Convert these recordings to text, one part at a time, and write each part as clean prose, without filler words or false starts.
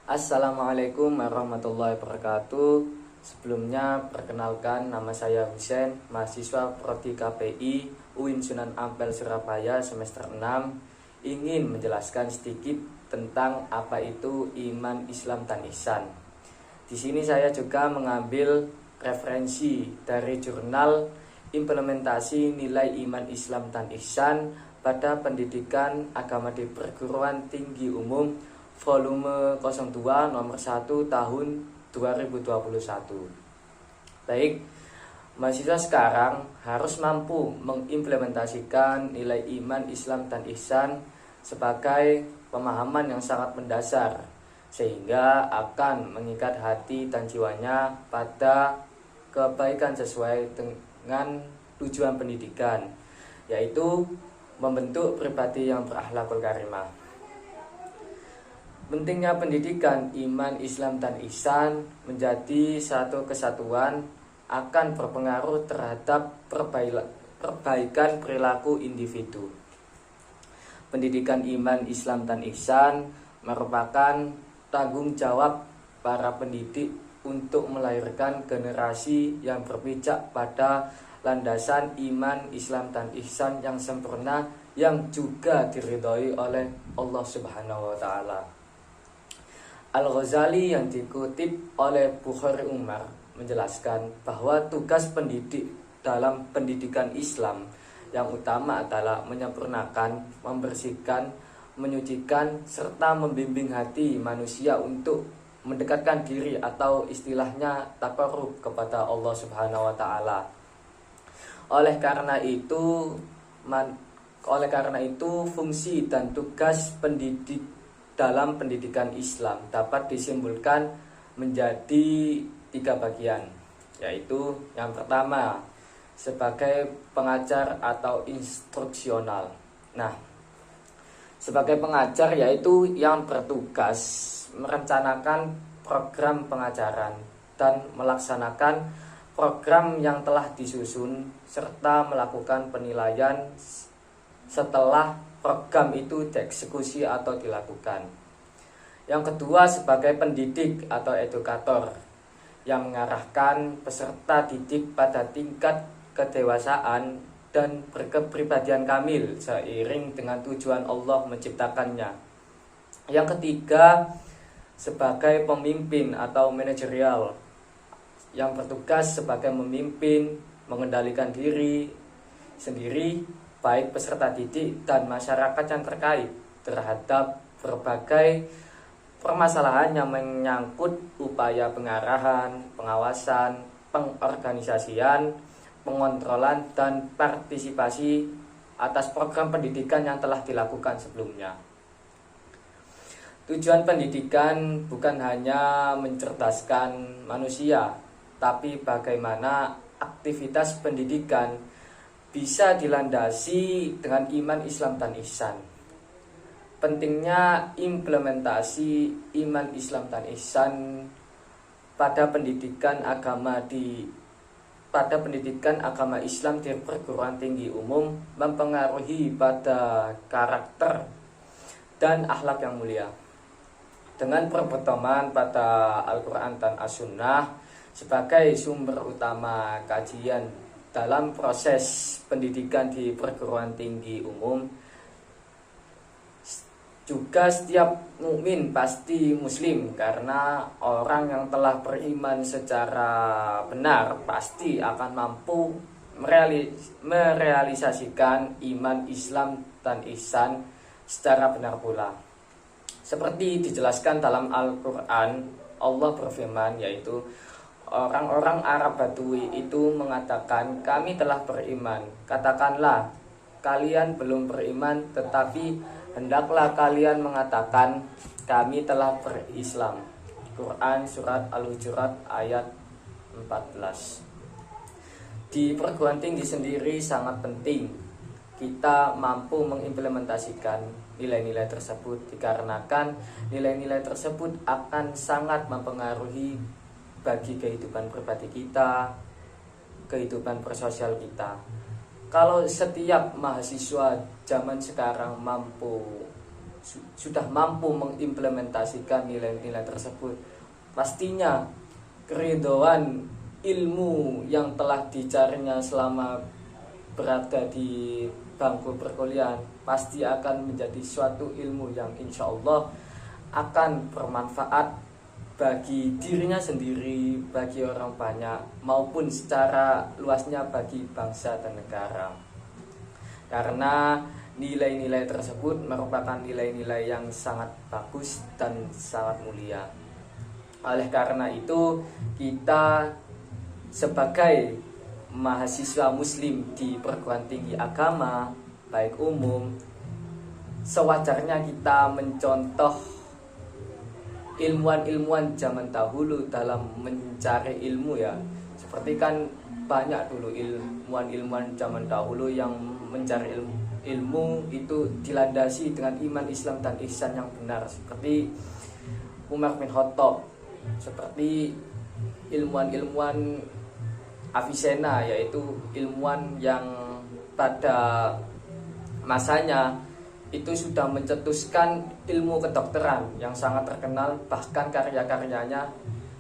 Assalamualaikum warahmatullahi wabarakatuh. Sebelumnya perkenalkan, nama saya Husen, mahasiswa Prodi KPI UIN Sunan Ampel Surabaya semester 6. Ingin menjelaskan sedikit tentang apa itu iman, Islam, dan ihsan. Di sini saya juga mengambil referensi dari jurnal Implementasi Nilai Iman, Islam, dan Ihsan pada Pendidikan Agama di Perguruan Tinggi Umum volume 02 nomor 1 tahun 2021. Baik, mahasiswa sekarang harus mampu mengimplementasikan nilai iman, Islam, dan ihsan sebagai pemahaman yang sangat mendasar, sehingga akan mengikat hati dan jiwanya pada kebaikan sesuai dengan tujuan pendidikan, yaitu membentuk pribadi yang berakhlakul karimah. Pentingnya pendidikan iman, Islam, dan ihsan menjadi satu kesatuan akan berpengaruh terhadap perbaikan perilaku individu. Pendidikan iman, Islam, dan ihsan merupakan tanggung jawab para pendidik untuk melahirkan generasi yang berpijak pada landasan iman, Islam, dan ihsan yang sempurna, yang juga diridhoi oleh Allah Subhanahu wa Ta'ala. Al-Ghazali yang dikutip oleh Bukhari Umar menjelaskan bahwa tugas pendidik dalam pendidikan Islam yang utama adalah menyempurnakan, membersihkan, menyucikan, serta membimbing hati manusia untuk mendekatkan diri atau istilahnya taqarrub kepada Allah Subhanahu wa Ta'ala. Oleh karena itu fungsi dan tugas pendidik dalam pendidikan Islam dapat disimpulkan menjadi 3 bagian, yaitu yang pertama sebagai pengajar atau instruksional. Nah, sebagai pengajar yaitu yang bertugas merencanakan program pengajaran dan melaksanakan program yang telah disusun serta melakukan penilaian setelah program itu dieksekusi atau dilakukan. Yang kedua sebagai pendidik atau edukator yang mengarahkan peserta didik pada tingkat kedewasaan dan berkepribadian kamil seiring dengan tujuan Allah menciptakannya. Yang ketiga sebagai pemimpin atau manajerial yang bertugas sebagai memimpin, mengendalikan diri sendiri, baik peserta didik dan masyarakat yang terkait terhadap berbagai permasalahan yang menyangkut upaya pengarahan, pengawasan, pengorganisasian, pengontrolan, dan partisipasi atas program pendidikan yang telah dilakukan sebelumnya. Tujuan pendidikan bukan hanya mencerdaskan manusia, tapi bagaimana aktivitas pendidikan bisa dilandasi dengan iman, Islam, dan ihsan. Pentingnya implementasi iman, Islam, dan ihsan pada pendidikan agama Islam di perguruan tinggi umum mempengaruhi pada karakter dan akhlak yang mulia. Dengan berpedoman pada Al-Quran dan As-Sunnah sebagai sumber utama kajian dalam proses pendidikan di perguruan tinggi umum, juga setiap mukmin pasti muslim, karena orang yang telah beriman secara benar pasti akan mampu merealisasikan iman, Islam, dan ihsan secara benar pula. Seperti dijelaskan dalam Al-Quran, Allah berfirman, yaitu orang-orang Arab Badui itu mengatakan, kami telah beriman. Katakanlah, kalian belum beriman, tetapi hendaklah kalian mengatakan, kami telah berislam. Quran Surat Al-Hujurat ayat 14. Di perguruan tinggi sendiri sangat penting kita mampu mengimplementasikan nilai-nilai tersebut, dikarenakan nilai-nilai tersebut akan sangat mempengaruhi bagi kehidupan pribadi kita, kehidupan bersosial kita. Kalau setiap mahasiswa zaman sekarang mampu sudah mampu mengimplementasikan nilai-nilai tersebut, pastinya keridhaan ilmu yang telah dicarinya selama berada di bangku perkuliahan pasti akan menjadi suatu ilmu yang insya Allah akan bermanfaat bagi dirinya sendiri, bagi orang banyak, maupun secara luasnya bagi bangsa dan negara. Karena nilai-nilai tersebut merupakan nilai-nilai yang sangat bagus dan sangat mulia. Oleh karena itu, kita sebagai mahasiswa muslim di perguruan tinggi agama baik umum, sewajarnya kita mencontoh ilmuwan-ilmuwan zaman dahulu dalam mencari ilmu ya. Seperti kan banyak dulu ilmuwan-ilmuwan zaman dahulu yang mencari ilmu itu dilandasi dengan iman, Islam dan ihsan yang benar, seperti Umar bin Khattab, seperti ilmuwan-ilmuwan Avicenna, yaitu ilmuwan yang pada masanya itu sudah mencetuskan ilmu kedokteran yang sangat terkenal, bahkan karya-karyanya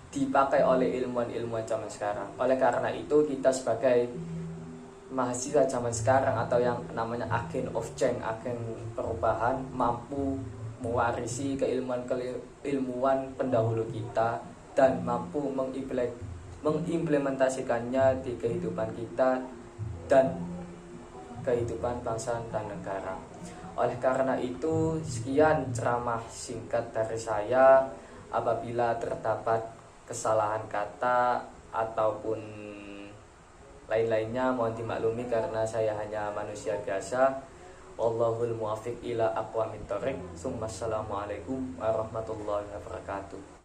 dipakai oleh ilmuwan-ilmuwan zaman sekarang. Oleh karena itu, kita sebagai mahasiswa zaman sekarang atau yang namanya agen of change, agen perubahan, mampu mewarisi keilmuan pendahulu kita dan mampu mengimplementasikannya di kehidupan kita dan kehidupan bangsa dan negara. Oleh karena itu, sekian ceramah singkat dari saya. Apabila terdapat kesalahan kata ataupun lain-lainnya, mohon dimaklumi karena saya hanya manusia biasa. Wallahul muwaffiq ila aqwamit thoriq. Assalamualaikum warahmatullahi wabarakatuh.